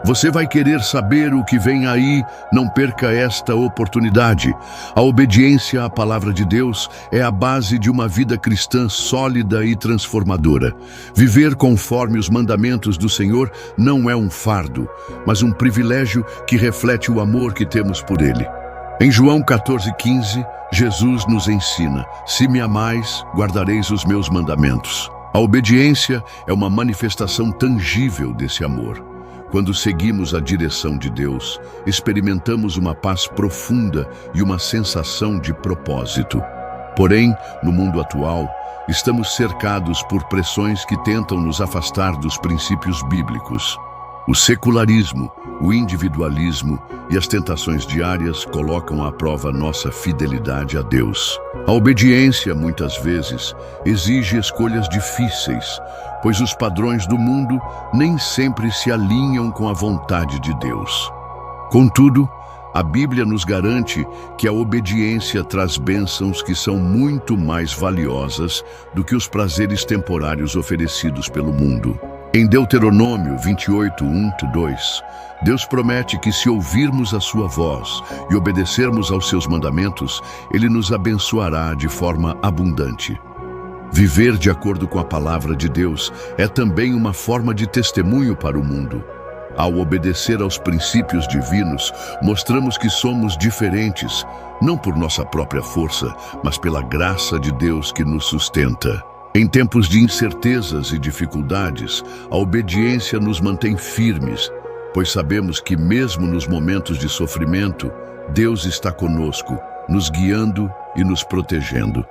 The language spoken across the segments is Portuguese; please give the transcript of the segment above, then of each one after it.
Você vai querer saber o que vem aí? Não perca esta oportunidade. A obediência à palavra de Deus é a base de uma vida cristã sólida e transformadora. Viver conforme os mandamentos do Senhor não é um fardo, mas um privilégio que reflete o amor que temos por Ele. Em João 14,15, Jesus nos ensina: se me amais, guardareis os meus mandamentos. A obediência é uma manifestação tangível desse amor. Quando seguimos a direção de Deus, experimentamos uma paz profunda e uma sensação de propósito. Porém, no mundo atual, estamos cercados por pressões que tentam nos afastar dos princípios bíblicos. O secularismo, o individualismo e as tentações diárias colocam à prova nossa fidelidade a Deus. A obediência, muitas vezes, exige escolhas difíceis, pois os padrões do mundo nem sempre se alinham com a vontade de Deus. Contudo, a Bíblia nos garante que a obediência traz bênçãos que são muito mais valiosas do que os prazeres temporários oferecidos pelo mundo. Em Deuteronômio 28:1-2, Deus promete que se ouvirmos a sua voz e obedecermos aos seus mandamentos, Ele nos abençoará de forma abundante. Viver de acordo com a palavra de Deus é também uma forma de testemunho para o mundo. Ao obedecer aos princípios divinos, mostramos que somos diferentes, não por nossa própria força, mas pela graça de Deus que nos sustenta. Em tempos de incertezas e dificuldades, a obediência nos mantém firmes, pois sabemos que mesmo nos momentos de sofrimento, Deus está conosco, nos guiando e nos protegendo.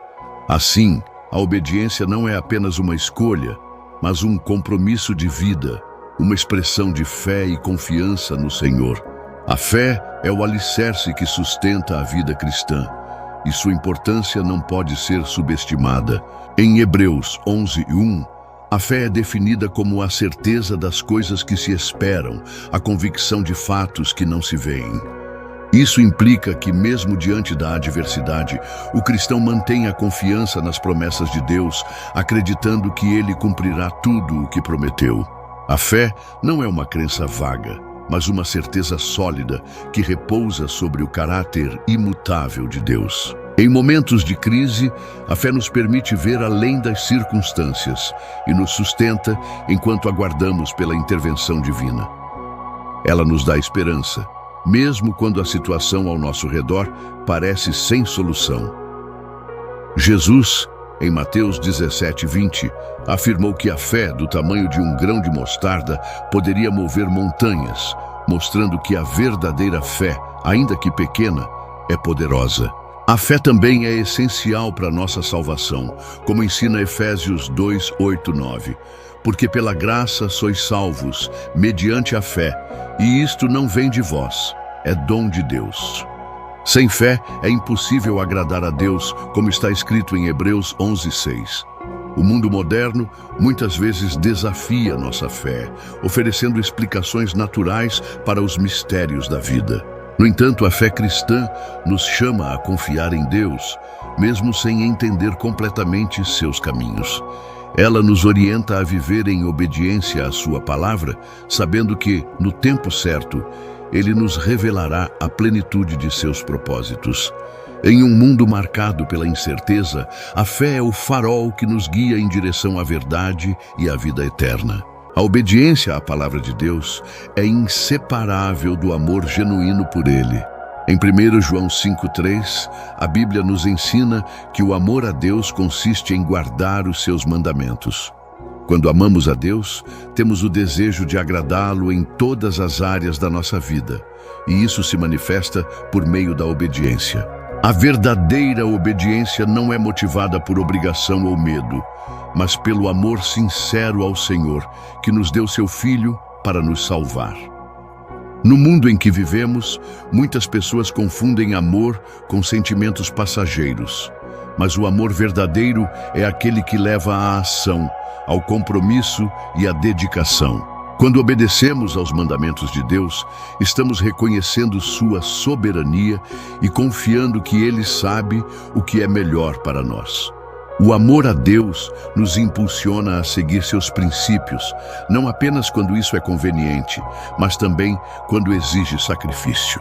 Assim, a obediência não é apenas uma escolha, mas um compromisso de vida, uma expressão de fé e confiança no Senhor. A fé é o alicerce que sustenta a vida cristã, e sua importância não pode ser subestimada. Em Hebreus 11:1, a fé é definida como a certeza das coisas que se esperam, a convicção de fatos que não se veem. Isso implica que, mesmo diante da adversidade, o cristão mantém a confiança nas promessas de Deus, acreditando que Ele cumprirá tudo o que prometeu. A fé não é uma crença vaga, mas uma certeza sólida que repousa sobre o caráter imutável de Deus. Em momentos de crise, a fé nos permite ver além das circunstâncias e nos sustenta enquanto aguardamos pela intervenção divina. Ela nos dá esperança, mesmo quando a situação ao nosso redor parece sem solução. Jesus, em Mateus 17:20, afirmou que a fé do tamanho de um grão de mostarda poderia mover montanhas, mostrando que a verdadeira fé, ainda que pequena, é poderosa. A fé também é essencial para a nossa salvação, como ensina Efésios 2:8-9. Porque pela graça sois salvos, mediante a fé, e isto não vem de vós, é dom de Deus. Sem fé é impossível agradar a Deus, como está escrito em Hebreus 11:6. O mundo moderno muitas vezes desafia nossa fé, oferecendo explicações naturais para os mistérios da vida. No entanto, a fé cristã nos chama a confiar em Deus, mesmo sem entender completamente seus caminhos. Ela nos orienta a viver em obediência à sua palavra, sabendo que, no tempo certo, Ele nos revelará a plenitude de seus propósitos. Em um mundo marcado pela incerteza, a fé é o farol que nos guia em direção à verdade e à vida eterna. A obediência à palavra de Deus é inseparável do amor genuíno por Ele. Em 1 João 5:3, a Bíblia nos ensina que o amor a Deus consiste em guardar os seus mandamentos. Quando amamos a Deus, temos o desejo de agradá-lo em todas as áreas da nossa vida, e isso se manifesta por meio da obediência. A verdadeira obediência não é motivada por obrigação ou medo, mas pelo amor sincero ao Senhor, que nos deu seu Filho para nos salvar. No mundo em que vivemos, muitas pessoas confundem amor com sentimentos passageiros, mas o amor verdadeiro é aquele que leva à ação, ao compromisso e à dedicação. Quando obedecemos aos mandamentos de Deus, estamos reconhecendo sua soberania e confiando que Ele sabe o que é melhor para nós. O amor a Deus nos impulsiona a seguir seus princípios, não apenas quando isso é conveniente, mas também quando exige sacrifício.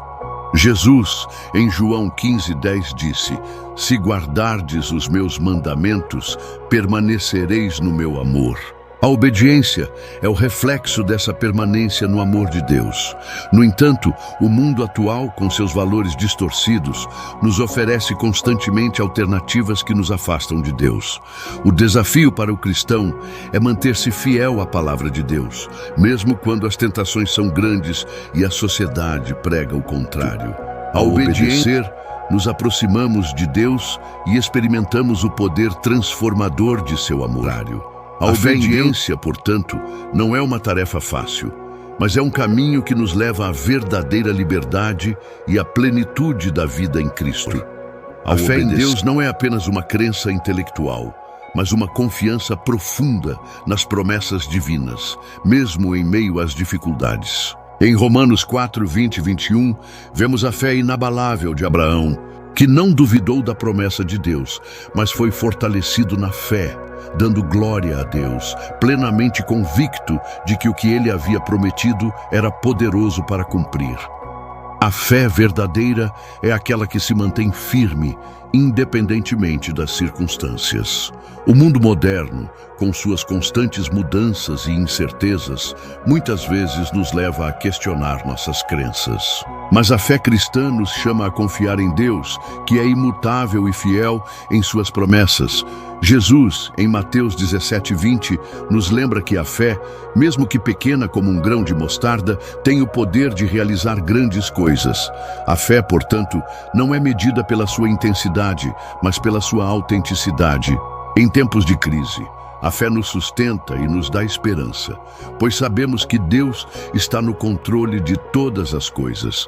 Jesus, em João 15:10, disse: "Se guardardes os meus mandamentos, permanecereis no meu amor." A obediência é o reflexo dessa permanência no amor de Deus. No entanto, o mundo atual, com seus valores distorcidos, nos oferece constantemente alternativas que nos afastam de Deus. O desafio para o cristão é manter-se fiel à palavra de Deus, mesmo quando as tentações são grandes e a sociedade prega o contrário. Ao obedecer, nos aproximamos de Deus e experimentamos o poder transformador de seu amor. A obediência, portanto, não é uma tarefa fácil, mas é um caminho que nos leva à verdadeira liberdade e à plenitude da vida em Cristo. A fé em Deus não é apenas uma crença intelectual, mas uma confiança profunda nas promessas divinas, mesmo em meio às dificuldades. Em Romanos 4:20 e 21, vemos a fé inabalável de Abraão, que não duvidou da promessa de Deus, mas foi fortalecido na fé, dando glória a Deus, plenamente convicto de que o que ele havia prometido era poderoso para cumprir. A fé verdadeira é aquela que se mantém firme, independentemente das circunstâncias. O mundo moderno, com suas constantes mudanças e incertezas, muitas vezes nos leva a questionar nossas crenças. Mas a fé cristã nos chama a confiar em Deus, que é imutável e fiel em suas promessas. Jesus, em Mateus 17:20, nos lembra que a fé, mesmo que pequena como um grão de mostarda, tem o poder de realizar grandes coisas. A fé, portanto, não é medida pela sua intensidade, mas pela sua autenticidade. Em tempos de crise, a fé nos sustenta e nos dá esperança, pois sabemos que Deus está no controle de todas as coisas.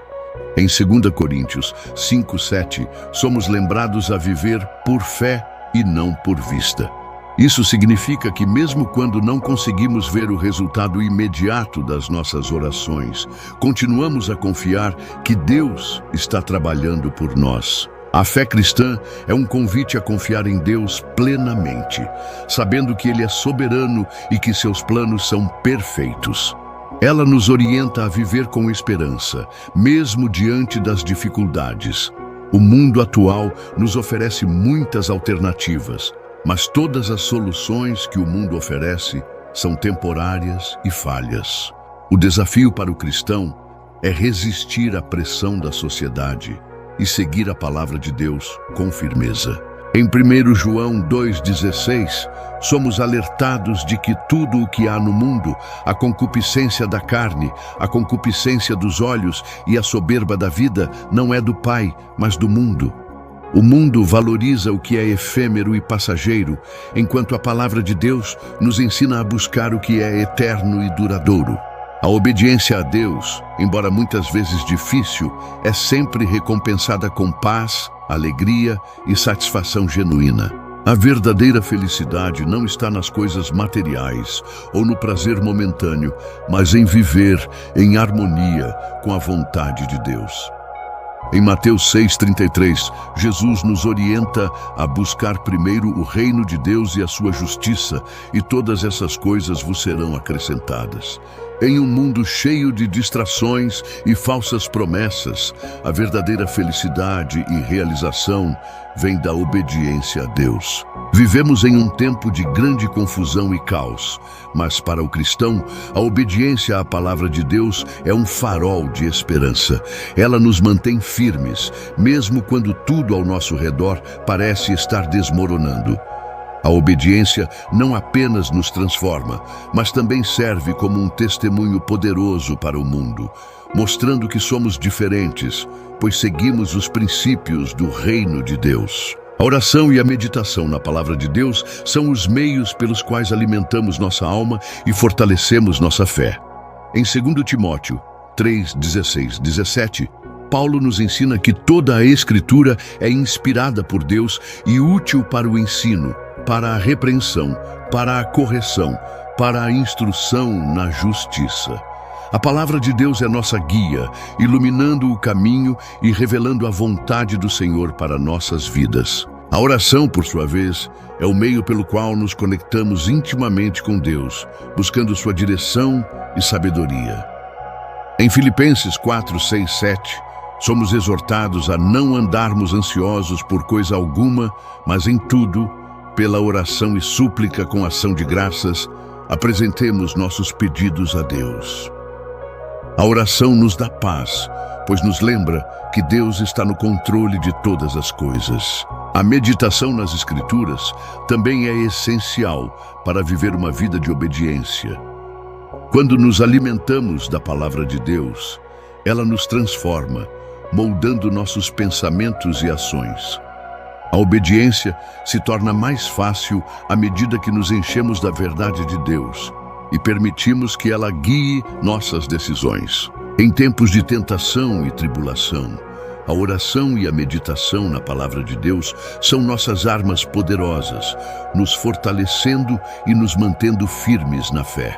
Em 2 Coríntios 5:7, somos lembrados a viver por fé e não por vista. Isso significa que mesmo quando não conseguimos ver o resultado imediato das nossas orações, continuamos a confiar que Deus está trabalhando por nós. A fé cristã é um convite a confiar em Deus plenamente, sabendo que Ele é soberano e que seus planos são perfeitos. Ela nos orienta a viver com esperança, mesmo diante das dificuldades. O mundo atual nos oferece muitas alternativas, mas todas as soluções que o mundo oferece são temporárias e falhas. O desafio para o cristão é resistir à pressão da sociedade e seguir a palavra de Deus com firmeza. Em 1 João 2,16, somos alertados de que tudo o que há no mundo, a concupiscência da carne, a concupiscência dos olhos e a soberba da vida, não é do Pai, mas do mundo. O mundo valoriza o que é efêmero e passageiro, enquanto a palavra de Deus nos ensina a buscar o que é eterno e duradouro. A obediência a Deus, embora muitas vezes difícil, é sempre recompensada com paz, alegria e satisfação genuína. A verdadeira felicidade não está nas coisas materiais ou no prazer momentâneo, mas em viver em harmonia com a vontade de Deus. Em Mateus 6,33, Jesus nos orienta a buscar primeiro o reino de Deus e a sua justiça, e todas essas coisas vos serão acrescentadas. Em um mundo cheio de distrações e falsas promessas, a verdadeira felicidade e realização vem da obediência a Deus. Vivemos em um tempo de grande confusão e caos, mas para o cristão, a obediência à palavra de Deus é um farol de esperança. Ela nos mantém firmes, mesmo quando tudo ao nosso redor parece estar desmoronando. A obediência não apenas nos transforma, mas também serve como um testemunho poderoso para o mundo, mostrando que somos diferentes, pois seguimos os princípios do reino de Deus. A oração e a meditação na palavra de Deus são os meios pelos quais alimentamos nossa alma e fortalecemos nossa fé. Em 2 Timóteo 3:16-17, Paulo nos ensina que toda a Escritura é inspirada por Deus e útil para o ensino, para a repreensão, para a correção, para a instrução na justiça. A palavra de Deus é nossa guia, iluminando o caminho e revelando a vontade do Senhor para nossas vidas. A oração, por sua vez, é o meio pelo qual nos conectamos intimamente com Deus, buscando sua direção e sabedoria. Em Filipenses 4, 6, 7, somos exortados a não andarmos ansiosos por coisa alguma, mas em tudo, pela oração e súplica com ação de graças, apresentemos nossos pedidos a Deus. A oração nos dá paz, pois nos lembra que Deus está no controle de todas as coisas. A meditação nas Escrituras também é essencial para viver uma vida de obediência. Quando nos alimentamos da palavra de Deus, ela nos transforma, moldando nossos pensamentos e ações. A obediência se torna mais fácil à medida que nos enchemos da verdade de Deus e permitimos que ela guie nossas decisões. Em tempos de tentação e tribulação, a oração e a meditação na palavra de Deus são nossas armas poderosas, nos fortalecendo e nos mantendo firmes na fé.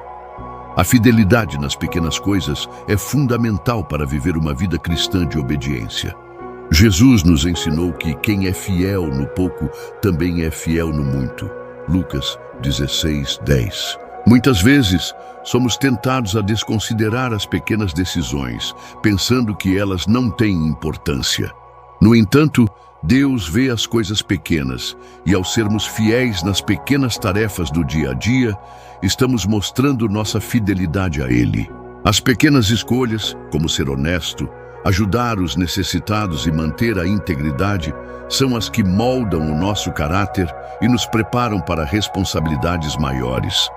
A fidelidade nas pequenas coisas é fundamental para viver uma vida cristã de obediência. Jesus nos ensinou que quem é fiel no pouco também é fiel no muito. Lucas 16, 10. Muitas vezes, somos tentados a desconsiderar as pequenas decisões, pensando que elas não têm importância. No entanto, Deus vê as coisas pequenas e, ao sermos fiéis nas pequenas tarefas do dia a dia, estamos mostrando nossa fidelidade a Ele. As pequenas escolhas, como ser honesto, ajudar os necessitados e manter a integridade, são as que moldam o nosso caráter e nos preparam para responsabilidades maiores.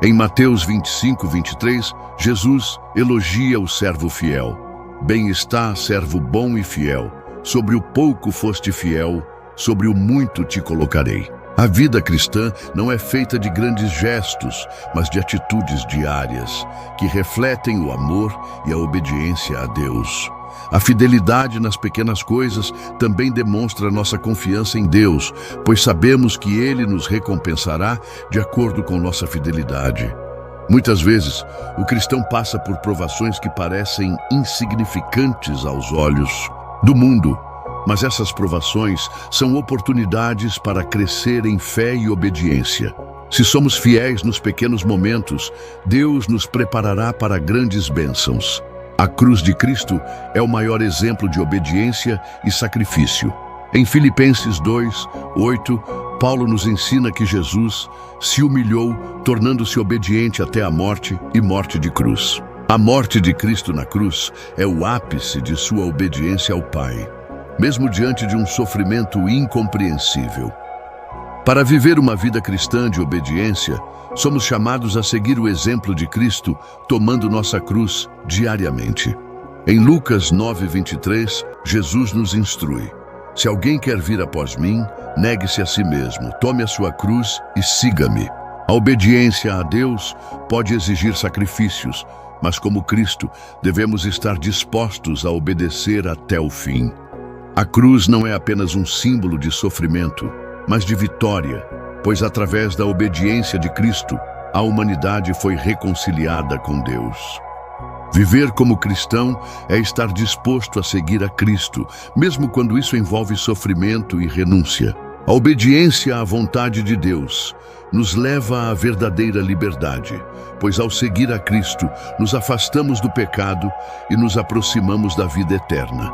Em Mateus 25, 23, Jesus elogia o servo fiel. Bem está, servo bom e fiel. Sobre o pouco foste fiel, sobre o muito te colocarei. A vida cristã não é feita de grandes gestos, mas de atitudes diárias, que refletem o amor e a obediência a Deus. A fidelidade nas pequenas coisas também demonstra nossa confiança em Deus, pois sabemos que Ele nos recompensará de acordo com nossa fidelidade. Muitas vezes, o cristão passa por provações que parecem insignificantes aos olhos do mundo, mas essas provações são oportunidades para crescer em fé e obediência. Se somos fiéis nos pequenos momentos, Deus nos preparará para grandes bênçãos. A cruz de Cristo é o maior exemplo de obediência e sacrifício. Em Filipenses 2, 8, Paulo nos ensina que Jesus se humilhou, tornando-se obediente até a morte e morte de cruz. A morte de Cristo na cruz é o ápice de sua obediência ao Pai, mesmo diante de um sofrimento incompreensível. Para viver uma vida cristã de obediência, somos chamados a seguir o exemplo de Cristo, tomando nossa cruz diariamente. Em Lucas 9, 23, Jesus nos instrui: se alguém quer vir após mim, negue-se a si mesmo, tome a sua cruz e siga-me. A obediência a Deus pode exigir sacrifícios, mas como Cristo, devemos estar dispostos a obedecer até o fim. A cruz não é apenas um símbolo de sofrimento, mas de vitória, pois através da obediência de Cristo, a humanidade foi reconciliada com Deus. Viver como cristão é estar disposto a seguir a Cristo, mesmo quando isso envolve sofrimento e renúncia. A obediência à vontade de Deus nos leva à verdadeira liberdade, pois ao seguir a Cristo, nos afastamos do pecado e nos aproximamos da vida eterna.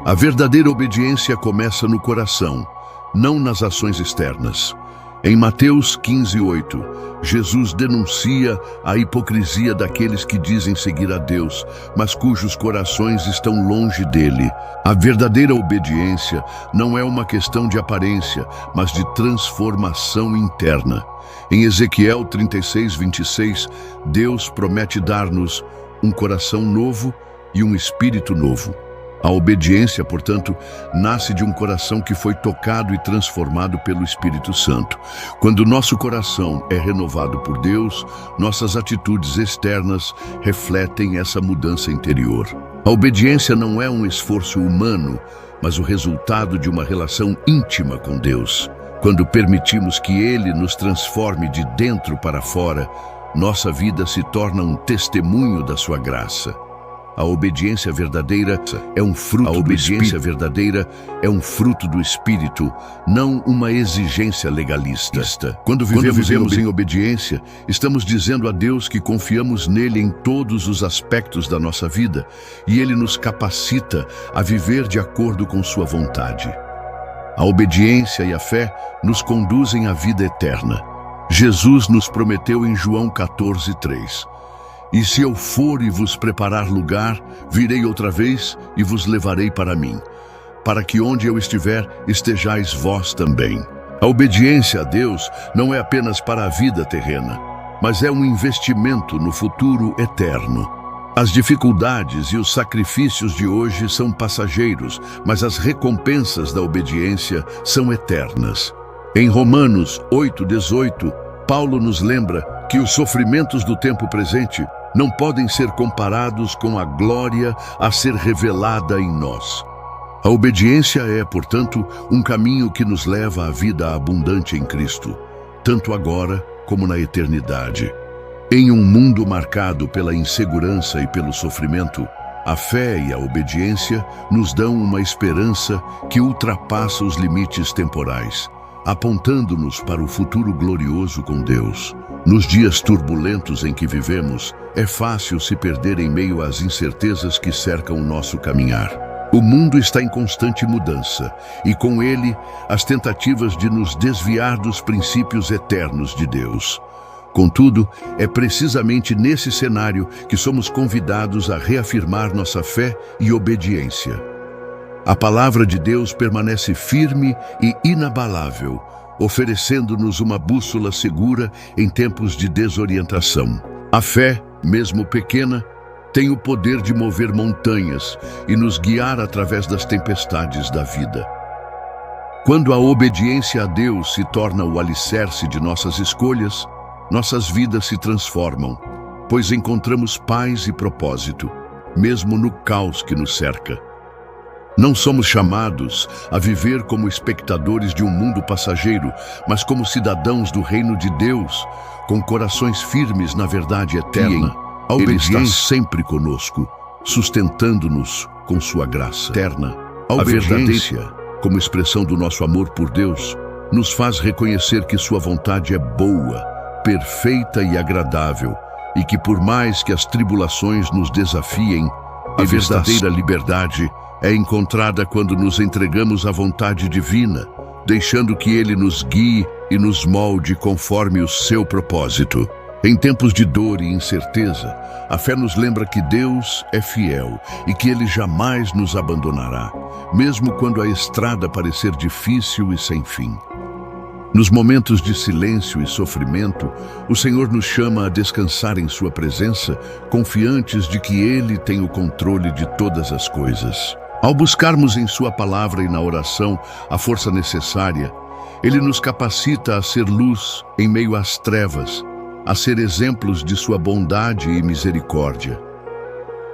A verdadeira obediência começa no coração, não nas ações externas. Em Mateus 15, 8, Jesus denuncia a hipocrisia daqueles que dizem seguir a Deus, mas cujos corações estão longe dele. A verdadeira obediência não é uma questão de aparência, mas de transformação interna. Em Ezequiel 36, 26, Deus promete dar-nos um coração novo e um espírito novo. A obediência, portanto, nasce de um coração que foi tocado e transformado pelo Espírito Santo. Quando nosso coração é renovado por Deus, nossas atitudes externas refletem essa mudança interior. A obediência não é um esforço humano, mas o resultado de uma relação íntima com Deus. Quando permitimos que Ele nos transforme de dentro para fora, nossa vida se torna um testemunho da sua graça. A obediência verdadeira é um fruto do Espírito, não uma exigência legalista. Quando vivemos em obediência, estamos dizendo a Deus que confiamos nele em todos os aspectos da nossa vida e ele nos capacita a viver de acordo com sua vontade. A obediência e a fé nos conduzem à vida eterna. Jesus nos prometeu em João 14:3. E se eu for e vos preparar lugar, virei outra vez e vos levarei para mim, para que onde eu estiver, estejais vós também. A obediência a Deus não é apenas para a vida terrena, mas é um investimento no futuro eterno. As dificuldades e os sacrifícios de hoje são passageiros, mas as recompensas da obediência são eternas. Em Romanos 8:18, Paulo nos lembra que os sofrimentos do tempo presente não podem ser comparados com a glória a ser revelada em nós. A obediência é, portanto, um caminho que nos leva à vida abundante em Cristo, tanto agora como na eternidade. Em um mundo marcado pela insegurança e pelo sofrimento, a fé e a obediência nos dão uma esperança que ultrapassa os limites temporais, apontando-nos para o futuro glorioso com Deus. Nos dias turbulentos em que vivemos, é fácil se perder em meio às incertezas que cercam o nosso caminhar. O mundo está em constante mudança, e com ele, as tentativas de nos desviar dos princípios eternos de Deus. Contudo, é precisamente nesse cenário que somos convidados a reafirmar nossa fé e obediência. A palavra de Deus permanece firme e inabalável, oferecendo-nos uma bússola segura em tempos de desorientação. A fé, mesmo pequena, tem o poder de mover montanhas e nos guiar através das tempestades da vida. Quando a obediência a Deus se torna o alicerce de nossas escolhas, nossas vidas se transformam, pois encontramos paz e propósito, mesmo no caos que nos cerca. Não somos chamados a viver como espectadores de um mundo passageiro, mas como cidadãos do reino de Deus, com corações firmes na verdade eterna. Ele está sempre conosco, sustentando-nos com sua graça eterna. A obediência, como expressão do nosso amor por Deus, nos faz reconhecer que sua vontade é boa, perfeita e agradável, e que por mais que as tribulações nos desafiem, a verdadeira liberdade é encontrada quando nos entregamos à vontade divina, deixando que Ele nos guie e nos molde conforme o seu propósito. Em tempos de dor e incerteza, a fé nos lembra que Deus é fiel e que Ele jamais nos abandonará, mesmo quando a estrada parecer difícil e sem fim. Nos momentos de silêncio e sofrimento, o Senhor nos chama a descansar em sua presença, confiantes de que Ele tem o controle de todas as coisas. Ao buscarmos em sua palavra e na oração a força necessária, Ele nos capacita a ser luz em meio às trevas, a ser exemplos de sua bondade e misericórdia.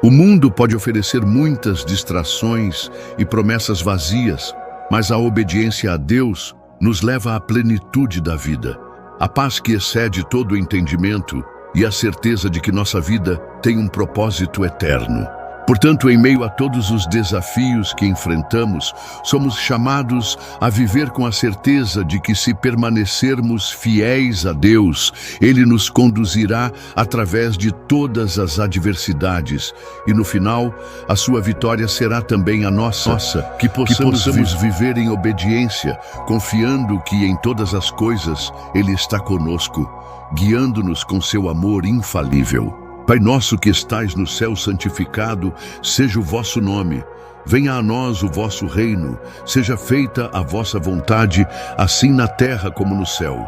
O mundo pode oferecer muitas distrações e promessas vazias, mas a obediência a Deus nos leva à plenitude da vida, a paz que excede todo o entendimento e a certeza de que nossa vida tem um propósito eterno. Portanto, em meio a todos os desafios que enfrentamos, somos chamados a viver com a certeza de que, se permanecermos fiéis a Deus, Ele nos conduzirá através de todas as adversidades e, no final, a sua vitória será também a nossa, que possamos viver em obediência, confiando que em todas as coisas Ele está conosco, guiando-nos com seu amor infalível. Pai nosso que estais no céu, santificado seja o vosso nome. Venha a nós o vosso reino, seja feita a vossa vontade, assim na terra como no céu.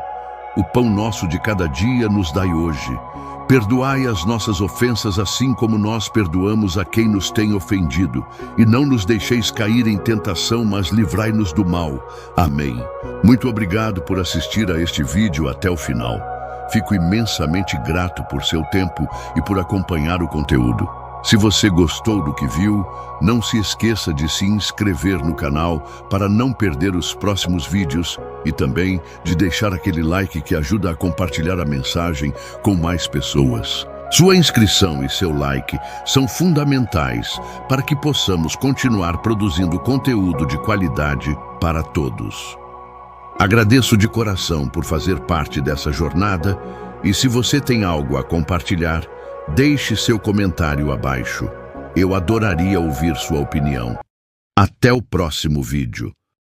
O pão nosso de cada dia nos dai hoje. Perdoai as nossas ofensas, assim como nós perdoamos a quem nos tem ofendido. E não nos deixeis cair em tentação, mas livrai-nos do mal. Amém. Muito obrigado por assistir a este vídeo até o final. Fico imensamente grato por seu tempo e por acompanhar o conteúdo. Se você gostou do que viu, não se esqueça de se inscrever no canal para não perder os próximos vídeos e também de deixar aquele like que ajuda a compartilhar a mensagem com mais pessoas. Sua inscrição e seu like são fundamentais para que possamos continuar produzindo conteúdo de qualidade para todos. Agradeço de coração por fazer parte dessa jornada e se você tem algo a compartilhar, deixe seu comentário abaixo. Eu adoraria ouvir sua opinião. Até o próximo vídeo.